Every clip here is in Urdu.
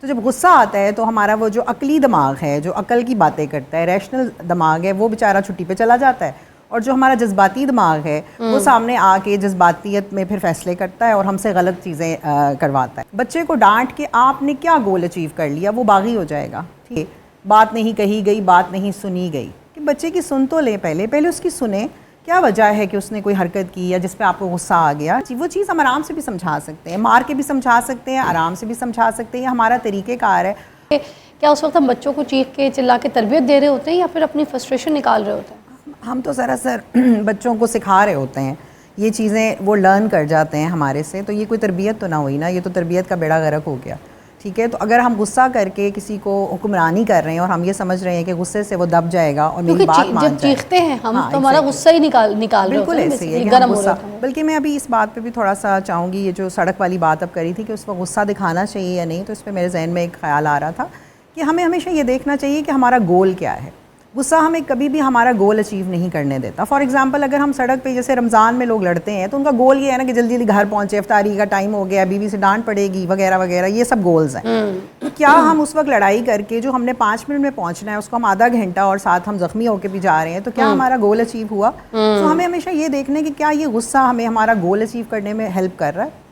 تو جب غصہ آتا ہے تو ہمارا وہ جو عقلی دماغ ہے، جو عقل کی باتیں کرتا ہے، ریشنل دماغ ہے، وہ بیچارہ چھٹی پہ چلا جاتا ہے، اور جو ہمارا جذباتی دماغ ہے وہ سامنے آ کے جذباتیت میں پھر فیصلے کرتا ہے اور ہم سے غلط چیزیں کرواتا ہے۔ بچے کو ڈانٹ کے آپ نے کیا گول اچیو کر لیا، وہ باغی ہو جائے گا، ٹھیک ہے، بات نہیں کہی گئی، بات نہیں سنی گئی، کہ بچے کی سن تو لیں، پہلے اس کی سنیں، کیا وجہ ہے کہ اس نے کوئی حرکت کی یا جس پہ آپ کو غصہ آ گیا، وہ چیز ہم آرام سے بھی سمجھا سکتے ہیں، مار کے بھی سمجھا سکتے ہیں، آرام سے بھی سمجھا سکتے ہیں، یہ ہمارا طریقہ کار ہے۔ کیا اس وقت ہم بچوں کو چیخ کے چلا کے تربیت دے رہے ہوتے ہیں یا پھر اپنی فرسٹریشن نکال رہے ہوتے ہیں؟ ہم تو سراسر بچوں کو سکھا رہے ہوتے ہیں، یہ چیزیں وہ لرن کر جاتے ہیں ہمارے سے، تو یہ کوئی تربیت تو نہ ہوئی نا، یہ تو تربیت کا بیڑا غرق ہو گیا، ٹھیک ہے۔ تو اگر ہم غصہ کر کے کسی کو حکمرانی کر رہے ہیں اور ہم یہ سمجھ رہے ہیں کہ غصے سے وہ دب جائے گا اور میری بات مان جائے، جب چیختے ہیں ہم تو ہمارا غصہ ہی نکال رہے ہوتے ہیں، بالکل ایسے ہی ہے کہ ہم غصہ، بلکہ میں ابھی اس بات پہ بھی تھوڑا سا چاہوں گی، یہ جو سڑک والی بات اب کری تھی کہ اس وقت غصہ دکھانا چاہیے یا نہیں، تو اس پہ میرے ذہن میں ایک خیال آ رہا تھا کہ ہمیں ہمیشہ یہ دیکھنا چاہیے کہ ہمارا گول کیا ہے۔ غصہ ہمیں کبھی بھی ہمارا گول اچیو نہیں کرنے دیتا۔ فار ایگزامپل اگر ہم سڑک پہ جیسے رمضان میں لوگ لڑتے ہیں تو ان کا گول یہ ہے نا کہ جلدی جلدی گھر پہنچے، افطاری کا ٹائم ہو گیا، بیوی سے ڈانٹ پڑے گی وغیرہ وغیرہ، یہ سب گولز ہیں۔ تو کیا ہم اس وقت لڑائی کر کے جو ہم نے 5 منٹ میں پہنچنا ہے اس کو ہم آدھا گھنٹہ اور ساتھ ہم زخمی ہو کے بھی جا رہے ہیں، تو کیا ہمارا گول اچیو ہوا؟ تو ہمیں ہمیشہ یہ دیکھنا ہے کہ کیا یہ غصہ ہمیں ہمارا گول اچیو کرنے میں ہیلپ کر رہا ہے۔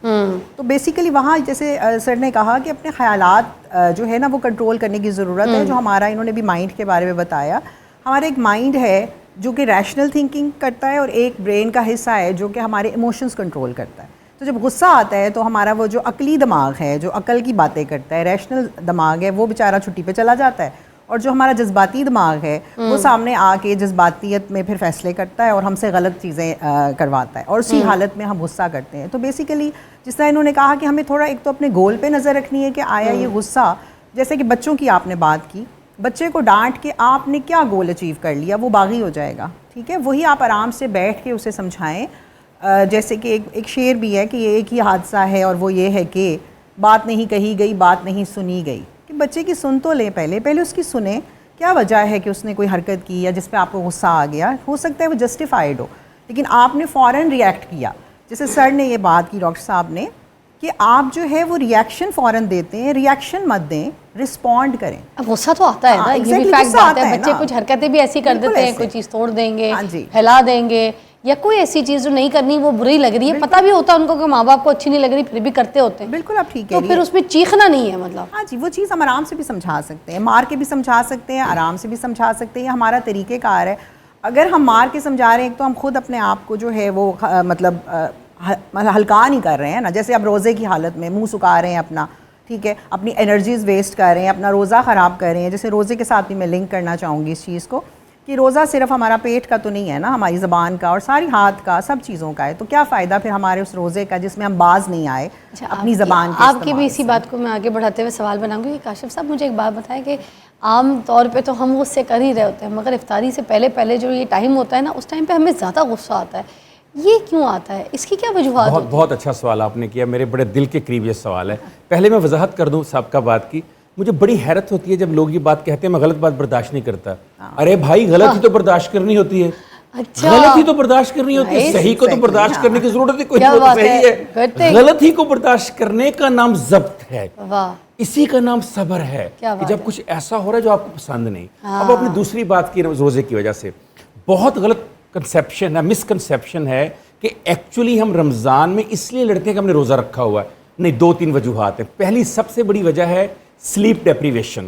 تو بیسیکلی وہاں جیسے سر نے کہا کہ اپنے خیالات جو ہے نا وہ کنٹرول کرنے کی ضرورت ہے، جو ہمارا انہوں نے بھی مائنڈ کے بارے میں بتایا، ہمارا ایک مائنڈ ہے جو کہ ریشنل تھنکنگ کرتا ہے اور ایک برین کا حصہ ہے جو کہ ہمارے ایموشنز کنٹرول کرتا ہے۔ تو جب غصہ آتا ہے تو ہمارا وہ جو عقلی دماغ ہے، جو عقل کی باتیں کرتا ہے، ریشنل دماغ ہے، وہ بیچارہ چھٹی پہ چلا جاتا ہے، اور جو ہمارا جذباتی دماغ ہے وہ سامنے آ کے جذباتیت میں پھر فیصلے کرتا ہے اور ہم سے غلط چیزیں کرواتا ہے، اور اسی حالت میں ہم غصہ کرتے ہیں۔ تو بیسیکلی جس طرح انہوں نے کہا کہ ہمیں تھوڑا ایک تو اپنے گول پہ نظر رکھنی ہے کہ آیا یہ غصہ، جیسے کہ بچوں کی آپ نے بات کی، بچے کو ڈانٹ کے آپ نے کیا گول اچیو کر لیا، وہ باغی ہو جائے گا، ٹھیک ہے۔ وہی آپ آرام سے بیٹھ کے اسے سمجھائیں، جیسے کہ ایک شعر بھی ہے کہ یہ ایک ہی حادثہ ہے اور وہ یہ ہے کہ بات نہیں کہی گئی، بات نہیں سنی گئی، کہ بچے کی سن تو لیں، پہلے اس کی سنیں، کیا وجہ ہے کہ اس نے کوئی حرکت کی یا جس پہ آپ کو غصہ آ گیا، ہو سکتا ہے وہ جسٹیفائڈ ہو، لیکن آپ نے فوراً ریئیکٹ کیا، جیسے سر نے یہ بات کی ڈاکٹر صاحب نے کہ آپ جو ہے وہ ریئیکشن فوراً دیتے ہیں، ریئیکشن مت دیں، رسپونڈ کریں۔ اب غصہ تو آتا ہے نا، یہ بھی فیکٹ بات ہے، بچے کچھ حرکتیں بھی ایسی کر دیتے ہیں، کوئی چیز توڑ دیں گے، پھیلا دیں گے، یا کوئی ایسی چیز جو نہیں کرنی وہ بری لگ رہی ہے، پتہ بھی ہوتا ہے ان کو کہ ماں باپ کو اچھی نہیں لگ رہی، پھر بھی کرتے ہوتے ہیں۔ بالکل آپ ٹھیک ہے، تو پھر اس میں چیخنا نہیں ہے مطلب، ہاں جی، وہ چیز ہم آرام سے بھی سمجھا سکتے ہیں، مار کے بھی سمجھا سکتے ہیں، آرام سے بھی سمجھا سکتے ہیں، یہ ہمارا طریقہ کار ہے۔ اگر ہم مار کے سمجھا رہے ہیں تو ہم خود اپنے آپ کو جو ہے وہ مطلب ہلکا نہیں کر رہے ہیں نا، جیسے اب روزے کی حالت میں منہ سکھا رہے ہیں اپنا، ٹھیک ہے، اپنی انرجیز ویسٹ کر رہے ہیں، اپنا روزہ خراب کر رہے ہیں۔ جیسے روزے کے ساتھ بھی میں لنک کرنا چاہوں گی اس چیز کو کہ روزہ صرف ہمارا پیٹ کا تو نہیں ہے نا، ہماری زبان کا اور ساری ہاتھ کا، سب چیزوں کا ہے، تو کیا فائدہ پھر ہمارے اس روزے کا جس میں ہم باز نہیں آئے اپنی زبان کے آپ کی بھی اسی بات کو میں آگے بڑھاتے ہوئے سوال بناؤں گی کہ کاشف صاحب مجھے ایک بات بتائیں کہ عام طور پہ تو ہم غصے کر ہی رہے ہوتے ہیں، مگر افطاری سے پہلے جو یہ ٹائم ہوتا ہے نا، اس ٹائم پہ ہمیں زیادہ غصہ آتا ہے، یہ کیوں آتا ہے؟ اس کی کیا وجوہات ہوتی ہیں؟ بہت اچھا سوال آپ نے کیا، میرے بڑے دل کے قریب یہ سوال ہے۔ پہلے میں وضاحت کر دوں سابقہ بات کی، مجھے بڑی حیرت ہوتی ہے جب لوگ یہ بات کہتے ہیں میں غلط بات برداشت نہیں کرتا۔ ارے بھائی غلط ہی تو برداشت کرنی ہوتی ہے، غلط ہی تو برداشت کرنی ہوتی ہے، صحیح کو تو برداشت کرنے کی ضرورت ہے، کوئی صحیح ہے، غلط ہی کو برداشت کرنے کا نام ضبط ہے، اسی کا نام صبر ہے، کہ جب کچھ ایسا ہو رہا ہے جو آپ کو پسند نہیں۔ اب اپنی دوسری بات کی روزے کی وجہ سے بہت غلط کنسیپشن ہے، مس کنسیپشن ہے کہ ایکچولی ہم رمضان میں اس لیے لڑتے ہیں کہ ہم نے روزہ رکھا ہوا ہے۔ نہیں، 2-3 وجوہات ہیں۔ پہلی سب سے بڑی وجہ ہے سلیپ ڈیپریویشن،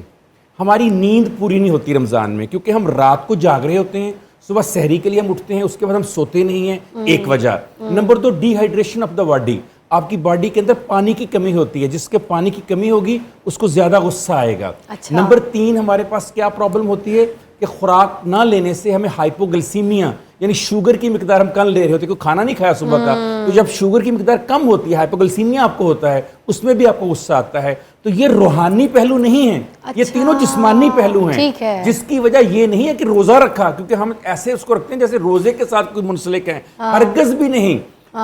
ہماری نیند پوری نہیں ہوتی رمضان میں، کیونکہ ہم رات کو جاگ رہے ہوتے ہیں، صبح سحری کے لیے ہم اٹھتے ہیں، اس کے بعد ہم سوتے نہیں ہیں، ایک وجہ۔ Number 2، D hydration of the body, آپ کی باڈی کے اندر پانی کی کمی ہوتی ہے، جس کے پانی کی کمی ہوگی اس کو زیادہ غصہ آئے گا۔ نمبر 3، ہمارے پاس کیا پرابلم ہوتی ہے کہ خوراک نہ لینے سے ہمیں ہائپوگلسیمیا، یعنی شوگر کی مقدار ہم کم لے رہے ہوتے ہیں، کوئی کھانا نہیں کھایا صبح کا، تو جب شوگر کی مقدار کم ہوتی ہے، ہائپوگلسیمیا آپ کو ہوتا ہے، اس میں بھی آپ کو غصہ آتا ہے۔ تو یہ روحانی پہلو نہیں ہے، یہ تینوں جسمانی پہلو ہیں، جس کی وجہ یہ نہیں ہے کہ روزہ رکھا، کیونکہ ہم ایسے اس کو رکھتے ہیں جیسے روزے کے ساتھ کوئی منسلک ہیں، ہرگز بھی نہیں۔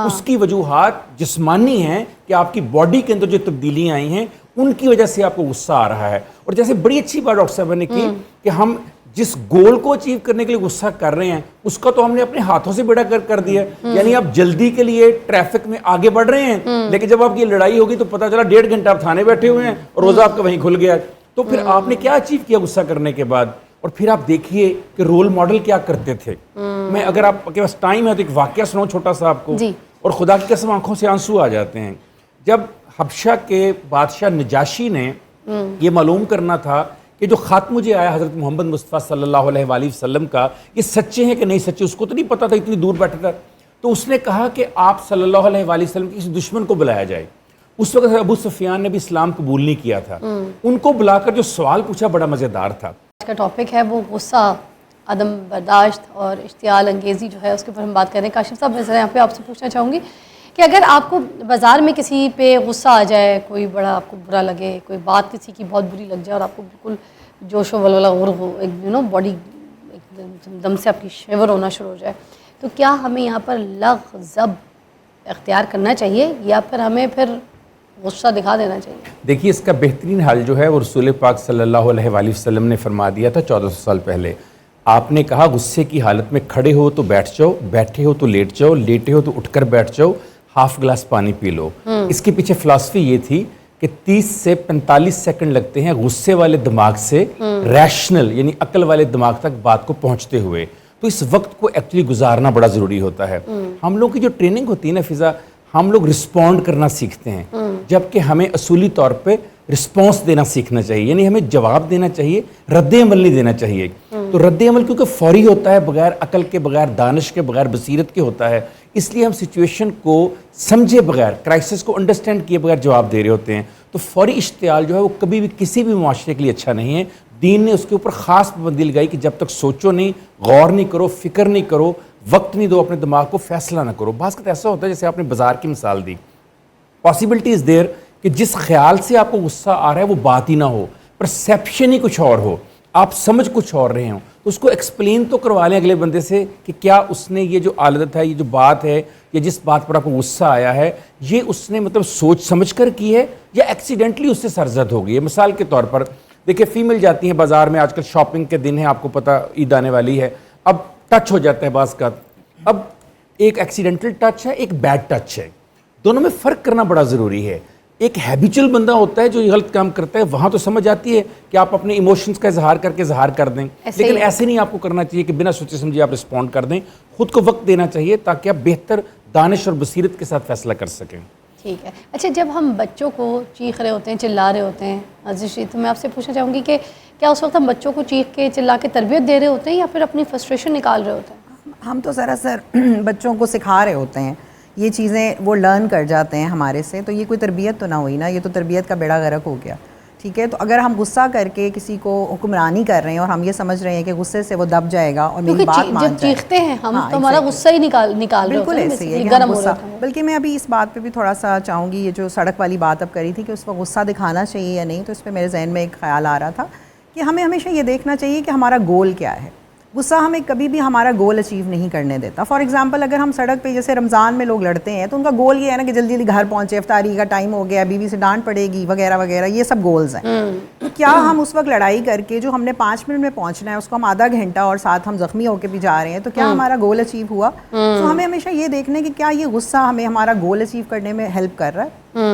اس کی وجوہات جسمانی ہیں کہ آپ کی باڈی کے اندر جو تبدیلیاں آئی ہیں ان کی وجہ سے آپ کو غصہ آ رہا ہے۔ اور جیسے بڑی اچھی بات ڈاکٹر صاحب نے کی کہ ہم جس گول کو اچیو کرنے کے لیے غصہ کر رہے ہیں اس کا تو ہم نے اپنے ہاتھوں سے بیڑا کر دیا ہے. یعنی آپ جلدی کے لیے ٹریفک میں آگے بڑھ رہے ہیں, لیکن جب آپ کی لڑائی ہوگی تو پتہ چلا 1.5 گھنٹہ آپ تھانے بیٹھے ہوئے ہیں اور روزہ آپ کا وہیں کھل گیا. تو پھر آپ نے کیا اچیو کیا غصہ کرنے کے بعد؟ اور پھر آپ دیکھیے کہ رول ماڈل کیا کرتے تھے. میں اگر آپ کے پاس ٹائم ہے تو ایک واقعہ سناؤں چھوٹا سا آپ کو, اور خدا کی قسم آنکھوں سے آنسو آ جاتے ہیں. جب حبشہ کے بادشاہ نجاشی نے یہ معلوم کرنا تھا کہ جو خط مجھے آیا حضرت محمد مصطفیٰ صلی اللہ علیہ وآلہ وسلم کا, یہ سچے ہیں کہ نہیں سچے, اس کو تو نہیں پتا تھا, اتنی دور بیٹھا تھا. تو اس نے کہا کہ آپ صلی اللہ علیہ وآلہ وسلم کے کسی دشمن کو بلایا جائے. اس وقت ابو سفیان نے بھی اسلام قبول نہیں کیا تھا. ان کو بلا کر جو سوال پوچھا بڑا مزیدار تھا. آج کا ٹاپک ہے وہ غصہ, عدم برداشت اور اشتعال انگیزی جو ہے اس کے اوپر ہم بات کر رہے ہیں. کاشف صاحب میں ذرا یہاں پہ آپ سے پوچھنا چاہوں گی کہ اگر آپ کو بازار میں کسی پہ غصہ آ جائے, کوئی بڑا آپ کو برا لگے, کوئی بات کسی کی بہت بری لگ جائے اور آپ کو بالکل جوش و ولولہ غرق ہو, ایک باڈی ایک دم سے آپ کی شیور ہونا شروع ہو جائے, تو کیا ہمیں یہاں پر لغضب اختیار کرنا چاہیے یا پھر ہمیں پھر غصہ دکھا دینا چاہیے؟ دیکھیے اس کا بہترین حل جو ہے وہ رسول پاک صلی اللہ علیہ وآلہ وسلم نے فرما دیا تھا 1400 سال پہلے. آپ نے کہا غصے کی حالت میں کھڑے ہو تو بیٹھ جاؤ, بیٹھے ہو تو لیٹ جاؤ, لیٹے ہو تو اٹھ کر بیٹھ جاؤ, ہاف گلاس پانی پی لو. اس کے پیچھے فلسفی یہ تھی کہ 30 سے 45 سیکنڈ لگتے ہیں غصے والے دماغ سے ریشنل یعنی عقل والے دماغ تک بات کو پہنچتے ہوئے. تو اس وقت کو ایکچولی گزارنا بڑا ضروری ہوتا ہے. ہم لوگ کی جو ٹریننگ ہوتی ہے نا فضا, ہم لوگ رسپونڈ کرنا سیکھتے ہیں, جبکہ ہمیں اصولی طور پہ رسپانس دینا سیکھنا چاہیے. یعنی ہمیں جواب دینا چاہیے, رد عمل نہیں دینا چاہیے. تو رد عمل کیونکہ فوری ہوتا ہے, بغیر عقل کے, بغیر دانش کے, بغیر بصیرت کے ہوتا ہے, اس لیے ہم سچویشن کو سمجھے بغیر, کرائسس کو انڈرسٹینڈ کیے بغیر جواب دے رہے ہوتے ہیں. تو فوری اشتعال جو ہے وہ کبھی بھی کسی بھی معاشرے کے لیے اچھا نہیں ہے. دین نے اس کے اوپر خاص پابندی لگائی کہ جب تک سوچو نہیں, غور نہیں کرو, فکر نہیں کرو, وقت نہیں دو اپنے دماغ کو, فیصلہ نہ کرو. بعض وقت ایسا ہوتا ہے جیسے آپ نے بازار کی مثال دی, پاسبلٹی از دیر کہ جس خیال سے آپ کو غصہ آ رہا ہے وہ بات ہی نہ ہو, پرسیپشن ہی کچھ اور ہو, آپ سمجھ کچھ اور رہے ہوں. تو اس کو ایکسپلین تو کروا لیں اگلے بندے سے کہ کیا اس نے یہ جو عادت ہے, یہ جو بات ہے, یا جس بات پر آپ کو غصہ آیا ہے, یہ اس نے مطلب سوچ سمجھ کر کی ہے یا ایکسیڈنٹلی اس سے سرزد ہو گئی ہے. مثال کے طور پر دیکھیں فیمیل جاتی ہیں بازار میں, آج کل شاپنگ کے دن ہیں, آپ کو پتہ عید آنے والی ہے, اب ٹچ ہو جاتا ہے بعض کا. اب ایک ایکسیڈنٹل ٹچ ہے, ایک بیڈ ٹچ ہے, دونوں میں فرق کرنا بڑا ضروری ہے. ایک ہیبیچل بندہ ہوتا ہے جو یہ غلط کام کرتا ہے, وہاں تو سمجھ آتی ہے کہ آپ اپنے ایموشنز کا اظہار کر کے ظاہر کر دیں, لیکن ایسے نہیں آپ کو کرنا چاہیے کہ بنا سوچے سمجھے آپ رسپونڈ کر دیں. خود کو وقت دینا چاہیے تاکہ آپ بہتر دانش اور بصیرت کے ساتھ فیصلہ کر سکیں. ٹھیک ہے. اچھا, جب ہم بچوں کو چیخ رہے ہوتے ہیں, چلا رہے ہوتے ہیں, تو میں آپ سے پوچھنا چاہوں گی کہ کیا اس وقت ہم بچوں کو چیخ کے چلا کے تربیت دے رہے ہوتے ہیں یا پھر اپنی فرسٹریشن نکال رہے ہوتے ہیں؟ ہم تو سراسر بچوں کو سکھا رہے ہوتے ہیں, یہ چیزیں وہ لرن کر جاتے ہیں ہمارے سے, تو یہ کوئی تربیت تو نہ ہوئی نا, یہ تو تربیت کا بیڑا غرق ہو گیا. ٹھیک ہے, تو اگر ہم غصہ کر کے کسی کو حکمرانی کر رہے ہیں اور ہم یہ سمجھ رہے ہیں کہ غصے سے وہ دب جائے گا اور میری بات مان جائے, جب چیختے ہیں ہم تو ہمارا غصہ ہی نکال رہے بالکل ہوتے ہیں, ایسے ہی ہے گرم ہو رہا ہے. بلکہ میں ابھی اس بات پہ بھی تھوڑا سا چاہوں گی, یہ جو سڑک والی بات اب کری تھی کہ اس وقت غصہ دکھانا چاہیے یا نہیں, تو اس پہ میرے ذہن میں ایک خیال آ رہا تھا کہ ہمیں ہمیشہ یہ دیکھنا چاہیے کہ ہمارا گول کیا ہے. غصہ ہمیں کبھی بھی ہمارا گول اچیو نہیں کرنے دیتا. فار ایگزامپل اگر ہم سڑک پہ جیسے رمضان میں لوگ لڑتے ہیں تو ان کا گول یہ ہے نا کہ جلدی جلدی گھر پہنچے, افطاری کا ٹائم ہو گیا, بیوی سے ڈانٹ پڑے گی وغیرہ وغیرہ, یہ سب گولز ہیں. تو کیا ہم اس وقت لڑائی کر کے جو ہم نے 5 منٹ میں پہنچنا ہے اس کو ہم آدھا گھنٹہ اور ساتھ ہم زخمی ہو کے بھی جا رہے ہیں, تو کیا ہمارا گول اچیو ہوا؟ تو ہمیں ہمیشہ یہ دیکھنا ہے کہ کیا یہ غصہ ہمیں ہمارا گول اچیو کرنے میں ہیلپ کر رہا ہے.